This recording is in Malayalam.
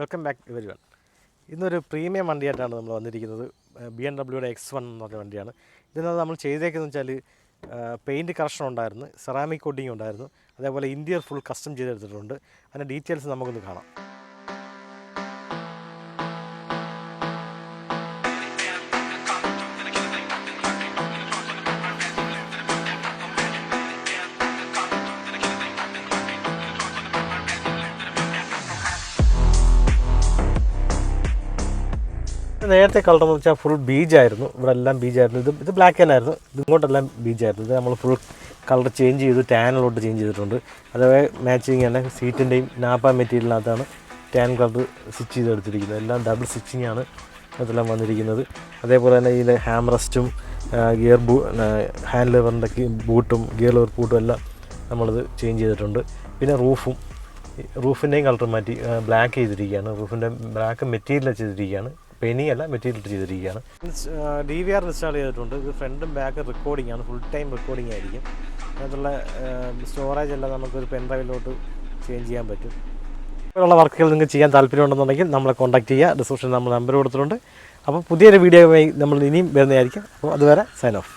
Welcome back every one. ഇന്നൊരു പ്രീമിയം വണ്ടിയായിട്ടാണ് നമ്മൾ വന്നിരിക്കുന്നത്. BMW X1 എന്ന് പറഞ്ഞ വണ്ടിയാണ്. ഇതിനകത്ത് നമ്മൾ ചെയ്തേക്കുന്നത് വെച്ചാൽ പെയിൻറ്റ് കറക്ഷൻ ഉണ്ടായിരുന്നു, സെറാമിക് കോട്ടിങ് ഉണ്ടായിരുന്നു, അതേപോലെ ഇൻറ്റീരിയർ ഫുൾ കസ്റ്റം ചെയ്തെടുത്തിട്ടുണ്ട്. അതിൻ്റെ ഡീറ്റെയിൽസ് നമുക്കൊന്ന് കാണാം. നേരത്തെ കളർ എന്ന് വെച്ചാൽ ഫുൾ ബീജായിരുന്നു, ഇവിടെ എല്ലാം ബീജായിരുന്നു. ഇത് ബ്ലാക്ക് തന്നെയായിരുന്നു, ഇങ്ങോട്ടെല്ലാം ബീജായിരുന്നു. ഇത് നമ്മൾ ഫുൾ കളർ ചേഞ്ച് ചെയ്ത് ടാനിലോട്ട് ചേഞ്ച് ചെയ്തിട്ടുണ്ട്. അതേപോലെ മാച്ചിങ് തന്നെ സീറ്റിൻ്റെയും നാപ്പ മെറ്റീരിയലിനകത്താണ് ടാൻ കളർ സ്റ്റിച്ച് ചെയ്തെടുത്തിരിക്കുന്നത്. എല്ലാം ഡബിൾ സ്റ്റിച്ചിങ് ആണ് അതെല്ലാം വന്നിരിക്കുന്നത്. അതേപോലെ തന്നെ ഇതിൽ ഹാം റെസ്റ്റും ഗിയർ ഹാൻഡ് ലെവറിൻ്റെ ബൂട്ടും ഗിയർ ലെവർ ബൂട്ടും എല്ലാം നമ്മളിത് ചേഞ്ച് ചെയ്തിട്ടുണ്ട്. പിന്നെ റൂഫിൻ്റെയും കളർ മാറ്റി ബ്ലാക്ക് ചെയ്തിരിക്കുകയാണ്. റൂഫിൻ്റെ ബ്ലാക്ക് മെറ്റീരിയൽ ചെയ്തിരിക്കുകയാണ്, പെയിൻറ്റിങ് അല്ല മെറ്റീരിയൽ ചെയ്തിരിക്കുകയാണ്. DVR ഇൻസ്റ്റാൾ ചെയ്തിട്ടുണ്ട്. ഇത് ഫ്രണ്ടും ബാക്ക് റെക്കോർഡിംഗ് ആണ്, ഫുൾ ടൈം റെക്കോർഡിംഗ് ആയിരിക്കും. അതിനുള്ള സ്റ്റോറേജ് എല്ലാം നമുക്കൊരു പെൻ ഡ്രൈവിലോട്ട് ചേഞ്ച് ചെയ്യാൻ പറ്റും. ഇങ്ങനെയുള്ള വർക്കുകൾ നിങ്ങൾക്ക് ചെയ്യാൻ താല്പര്യമുണ്ടെന്നുണ്ടെങ്കിൽ നമ്മളെ കോൺടാക്ട് ചെയ്യുക. ഡിസ്ക്രിപ്ഷനിൽ നമ്മൾ നമ്പർ കൊടുത്തിട്ടുണ്ട്. അപ്പോൾ പുതിയൊരു വീഡിയോയുമായി നമ്മൾ ഇനിയും വരുന്നതായിരിക്കും. അപ്പോൾ അതുവരെ സൈൻ ഓഫ്.